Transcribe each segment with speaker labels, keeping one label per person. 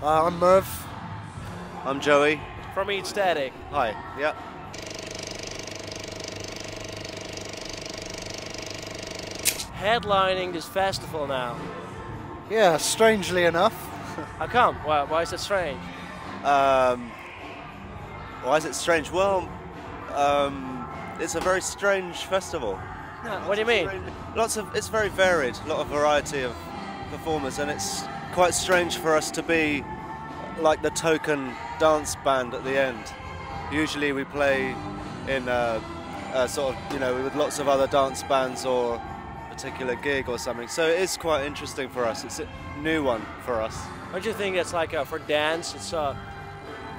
Speaker 1: I'm Merv.
Speaker 2: I'm Joie.
Speaker 3: From Eat Static.
Speaker 2: Hi. Yeah.
Speaker 3: Headlining this festival now.
Speaker 1: Yeah, strangely enough.
Speaker 3: How come? Why is it strange?
Speaker 2: Why is it strange? Well, it's a very strange festival.
Speaker 3: No, what do you mean?
Speaker 2: It's very varied, a lot of variety of performers, and it's quite strange for us to be like the token dance band at the end. Usually we play in a sort of, with lots of other dance bands or a particular gig or something. So it is quite interesting for us. It's a new one for us.
Speaker 3: Don't you think it's like for dance, it's the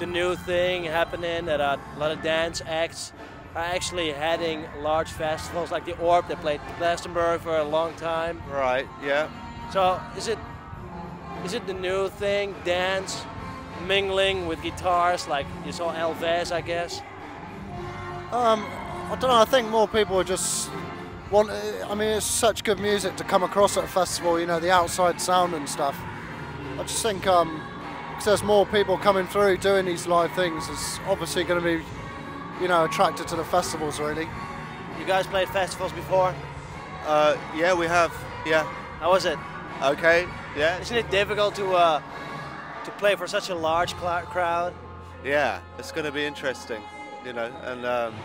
Speaker 3: new thing happening that a lot of dance acts are actually heading large festivals like the Orb that played Glastonbury for a long time?
Speaker 2: Right, yeah.
Speaker 3: So is it the new thing, dance, mingling with guitars like you saw Elvis, I guess?
Speaker 1: I don't know, I think more people are just want. I mean, it's such good music to come across at a festival, the outside sound and stuff. I just think because there's more people coming through doing these live things, it's obviously going to be, attracted to the festivals, really.
Speaker 3: You guys played festivals before?
Speaker 2: Yeah, we have, yeah.
Speaker 3: How was it?
Speaker 2: Okay, yeah.
Speaker 3: Isn't it difficult to play for such a large crowd?
Speaker 2: Yeah, it's going to be interesting, and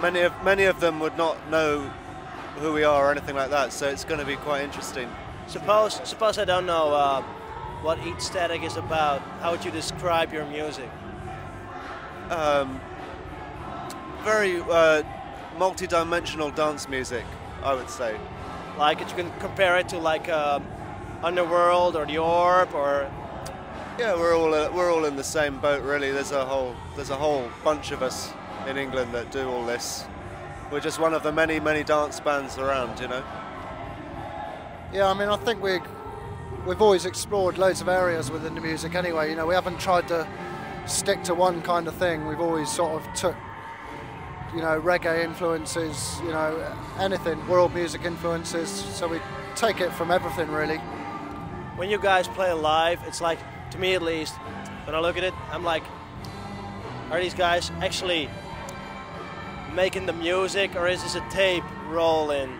Speaker 2: many of them would not know who we are or anything like that, so it's going to be quite interesting.
Speaker 3: Suppose I don't know what Eat Static is about. How would you describe your music?
Speaker 2: Very multi-dimensional dance music, I would say.
Speaker 3: Like, you can compare it to like Underworld or the Orb, or
Speaker 2: yeah, we're all in the same boat, really. There's a whole bunch of us in England that do all this. We're just one of the many dance bands around,
Speaker 1: Yeah, I mean, I think we've always explored loads of areas within the music anyway. We haven't tried to stick to one kind of thing. We've always sort of took, reggae influences, anything, world music influences. So we take it from everything, really.
Speaker 3: When you guys play live, it's like, to me at least, when I look at it, I'm like, are these guys actually making the music, or is this a tape rolling?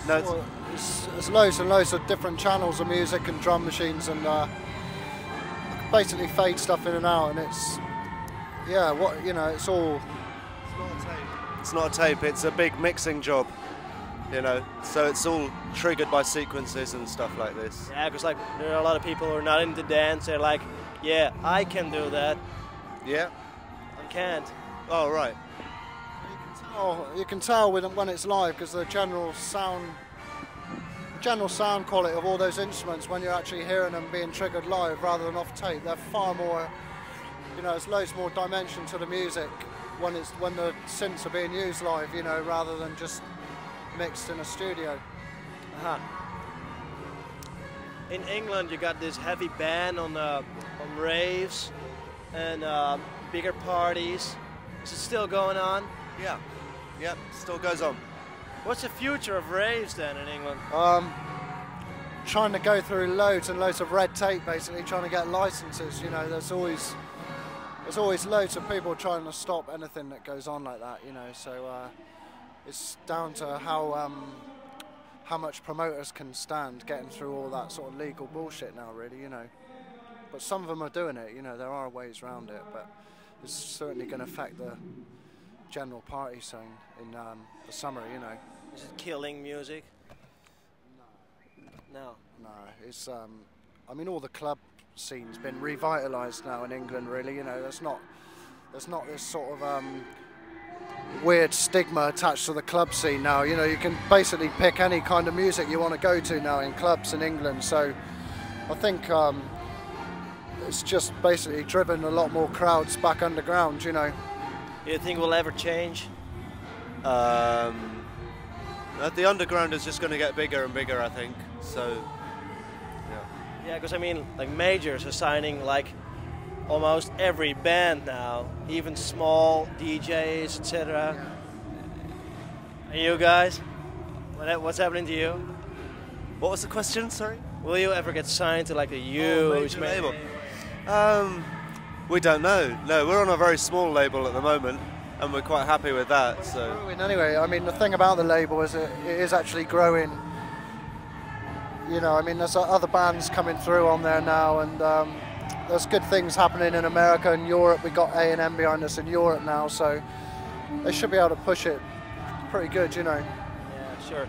Speaker 1: No, there's loads and loads of different channels of music and drum machines, and basically fade stuff in and out, and it's it's all.
Speaker 2: It's not a tape. It's a big mixing job, So it's all triggered by sequences and stuff like this.
Speaker 3: Yeah, because like there are a lot of people who are not into dance. They're like, yeah, I can do that.
Speaker 2: Yeah.
Speaker 3: I can't.
Speaker 2: Oh right.
Speaker 1: You can tell when it's live, because the general sound quality of all those instruments, when you're actually hearing them being triggered live rather than off tape, they're far more, there's loads more dimension to the music when the synths are being used live, rather than just mixed in a studio.
Speaker 3: Uh-huh. In England, you got this heavy ban on raves and bigger parties. Is it still going on?
Speaker 2: Yeah. Yep, still goes on.
Speaker 3: What's the future of raves then in England?
Speaker 1: Trying to go through loads and loads of red tape, basically trying to get licenses. There's always loads of people trying to stop anything that goes on like that. So it's down to how much promoters can stand getting through all that sort of legal bullshit now, really. But some of them are doing it. There are ways around it, but it's certainly going to affect the general party scene in the summer,
Speaker 3: Is it killing music? No.
Speaker 1: No, it's I mean, all the club scene's been revitalised now in England, really. There's not this sort of weird stigma attached to the club scene now. You can basically pick any kind of music you want to go to now in clubs in England. So I think it's just basically driven a lot more crowds back underground,
Speaker 3: Do you think we'll ever change?
Speaker 2: The underground is just going to get bigger and bigger, I think. So, yeah.
Speaker 3: Yeah, because I mean, like majors are signing like almost every band now, even small DJs, etc. And you guys, what's happening to you?
Speaker 2: What was the question? Sorry.
Speaker 3: Will you ever get signed to like a huge
Speaker 2: label? We don't know. No, we're on a very small label at the moment, and we're quite happy with that. So
Speaker 1: anyway, I mean, the thing about the label is it is actually growing. You know, I mean, there's other bands coming through on there now, and there's good things happening in America and Europe. We got A&M behind us in Europe now, so they should be able to push it pretty good, you know.
Speaker 3: Yeah, sure.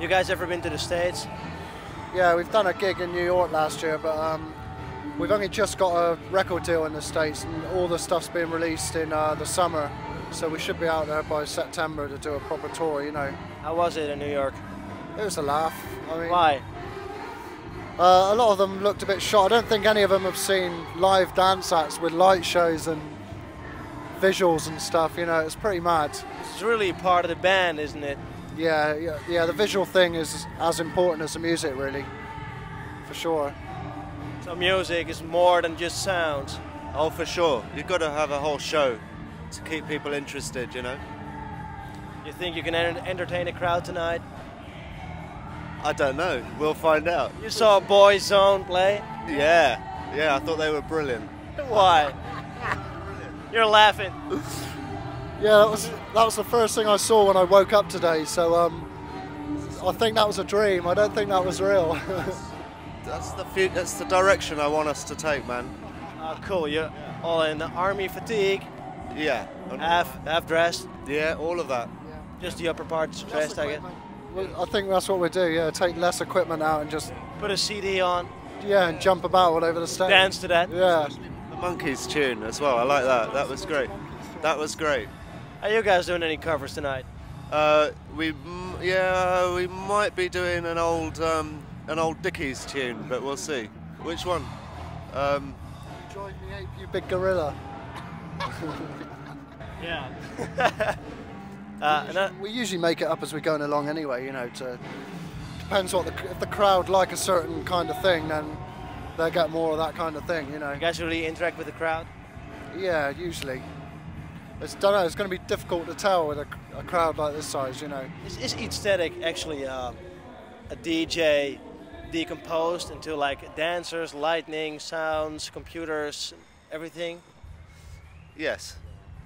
Speaker 3: You guys ever been to the States?
Speaker 1: Yeah, we've done a gig in New York last year, but we've only just got a record deal in the States, and all the stuff's being released in the summer, so we should be out there by September to do a proper tour, you know.
Speaker 3: How was it in New York?
Speaker 1: It was a laugh. I mean,
Speaker 3: why?
Speaker 1: A lot of them looked a bit shocked. I don't think any of them have seen live dance acts with light shows and visuals and stuff, you know. It's pretty mad.
Speaker 3: It's really part of the band, isn't it?
Speaker 1: Yeah, the visual thing is as important as the music, really, for sure.
Speaker 3: So music is more than just sounds.
Speaker 2: Oh, for sure. You've got to have a whole show to keep people interested, you know.
Speaker 3: You think you can entertain a crowd tonight?
Speaker 2: I don't know. We'll find out.
Speaker 3: You saw Boyzone play?
Speaker 2: Yeah, I thought they were brilliant.
Speaker 3: Why? You're laughing.
Speaker 1: Yeah, that was the first thing I saw when I woke up today, so I think that was a dream. I don't think that was real.
Speaker 2: That's the direction I want us to take, man.
Speaker 3: Oh, cool. You're all in the army fatigue.
Speaker 2: Yeah.
Speaker 3: Half dressed.
Speaker 2: Yeah, all of that.
Speaker 1: Yeah.
Speaker 3: Just the upper part's dressed, I guess.
Speaker 1: Well, I think that's what we do. Yeah, take less equipment out and just
Speaker 3: put a CD on.
Speaker 1: Yeah, and jump about all over the stage.
Speaker 3: Dance to that.
Speaker 1: Yeah.
Speaker 2: The Monkeys tune as well. I like that. That was great. That was great.
Speaker 3: Are you guys doing any covers tonight?
Speaker 2: We might be doing an old Dickies tune, but we'll see. Which one?
Speaker 1: Join the ape, you big gorilla.
Speaker 3: Yeah.
Speaker 1: We usually make it up as we're going along anyway, you know. Depends what if the crowd like a certain kind of thing, then they get more of that kind of thing, you know.
Speaker 3: You guys really interact with the crowd?
Speaker 1: Yeah, usually. It's going to be difficult to tell with a crowd like this size, you know.
Speaker 3: Is each static actually a DJ decomposed into like dancers, lightning, sounds, computers, everything?
Speaker 2: Yes.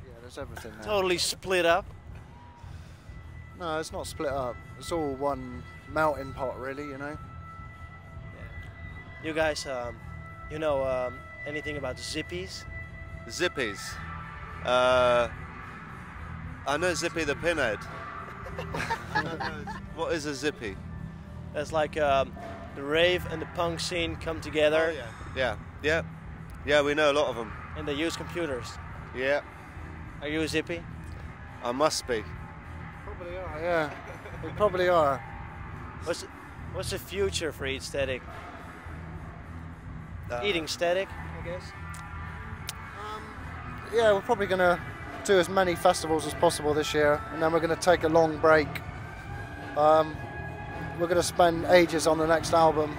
Speaker 1: Yeah, there's everything there.
Speaker 3: Totally split up?
Speaker 1: No, it's not split up. It's all one melting pot, really, you know.
Speaker 3: Yeah. You guys, you know anything about zippies?
Speaker 2: Zippies? I know Zippy the Pinhead. What is a zippy?
Speaker 3: That's like the rave and the punk scene come together.
Speaker 2: Oh, yeah, we know a lot of them.
Speaker 3: And they use computers.
Speaker 2: Yeah.
Speaker 3: Are you a zippy?
Speaker 2: I must be.
Speaker 1: Probably are, yeah. We probably are.
Speaker 3: What's the future for Eat Static? Eating Static, I guess?
Speaker 1: Yeah, we're probably going to do as many festivals as possible this year, and then we're going to take a long break. We're going to spend ages on the next album.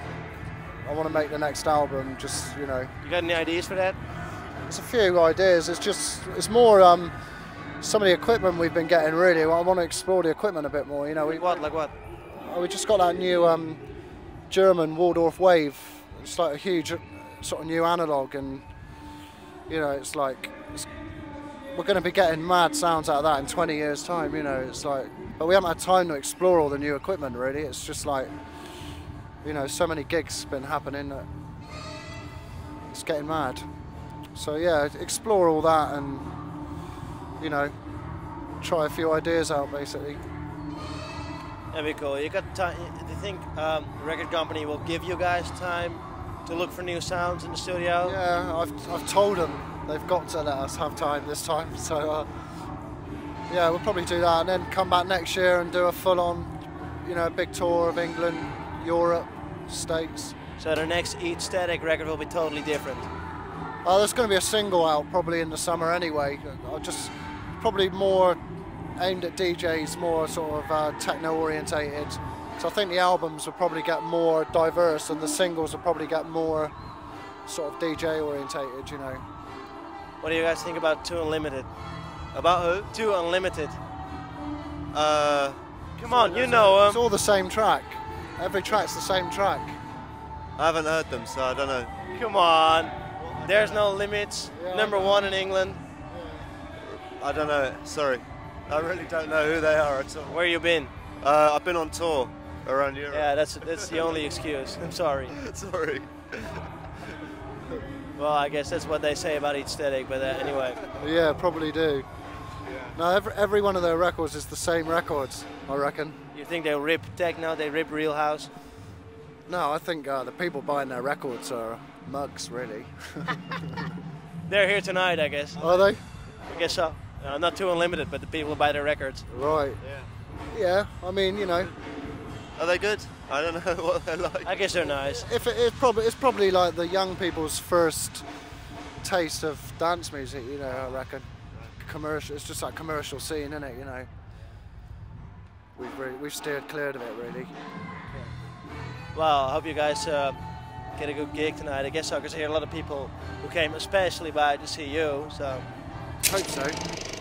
Speaker 1: I want to make the next album, just, you know.
Speaker 3: You got any ideas for that?
Speaker 1: There's a few ideas. It's more some of the equipment we've been getting, really. I want to explore the equipment a bit more, you know.
Speaker 3: Like what?
Speaker 1: We just got that new German Waldorf Wave. It's like a huge sort of new analog, and, you know, it's like... we're going to be getting mad sounds out of that in 20 years' time, you know. It's like, but we haven't had time to explore all the new equipment, really. It's just like, you know, so many gigs been happening that it's getting mad. So yeah, explore all that and, you know, try a few ideas out, basically.
Speaker 3: That'd be cool. You got time? Do you think the record company will give you guys time to look for new sounds in the studio?
Speaker 1: Yeah, I've told them. They've got to let us have time this time, so yeah, we'll probably do that and then come back next year and do a full-on, you know, big tour of England, Europe, States.
Speaker 3: So the next Eat Static record will be totally different?
Speaker 1: There's going to be a single out probably in the summer anyway. Just probably more aimed at DJs, more sort of techno-orientated. So I think the albums will probably get more diverse and the singles will probably get more sort of DJ-orientated, you know.
Speaker 3: What do you guys think about Too Unlimited?
Speaker 2: About who?
Speaker 3: Too Unlimited. Come on, you know
Speaker 1: It's all the same track. Every track's the same track.
Speaker 2: I haven't heard them, so I don't know.
Speaker 3: Come on. There's No Limits.
Speaker 1: Yeah,
Speaker 3: Number 1 in England.
Speaker 2: I don't know. Sorry. I really don't know who they are at all.
Speaker 3: Where you been?
Speaker 2: I've been on tour around Europe.
Speaker 3: Yeah, that's the only excuse. I'm sorry.
Speaker 2: Sorry.
Speaker 3: Well, I guess that's what they say about each aesthetic, but anyway.
Speaker 1: Yeah, probably do. No, every one of their records is the same records, I reckon.
Speaker 3: You think they rip techno, they rip real house?
Speaker 1: No, I think the people buying their records are mugs, really.
Speaker 3: They're here tonight, I guess.
Speaker 1: Are they?
Speaker 3: I guess so. Not too unlimited, but the people who buy their records.
Speaker 1: Right. Yeah, I mean, you know.
Speaker 2: Are they good? I don't know what they're like.
Speaker 3: I guess they're nice.
Speaker 1: It's probably like the young people's first taste of dance music, you know, I reckon. Commercial, it's just like commercial scene, isn't it, you know. We've steered clear of it, really.
Speaker 3: Well, I hope you guys get a good gig tonight. I guess so, because I hear a lot of people who came especially by to see you, so.
Speaker 1: Hope so.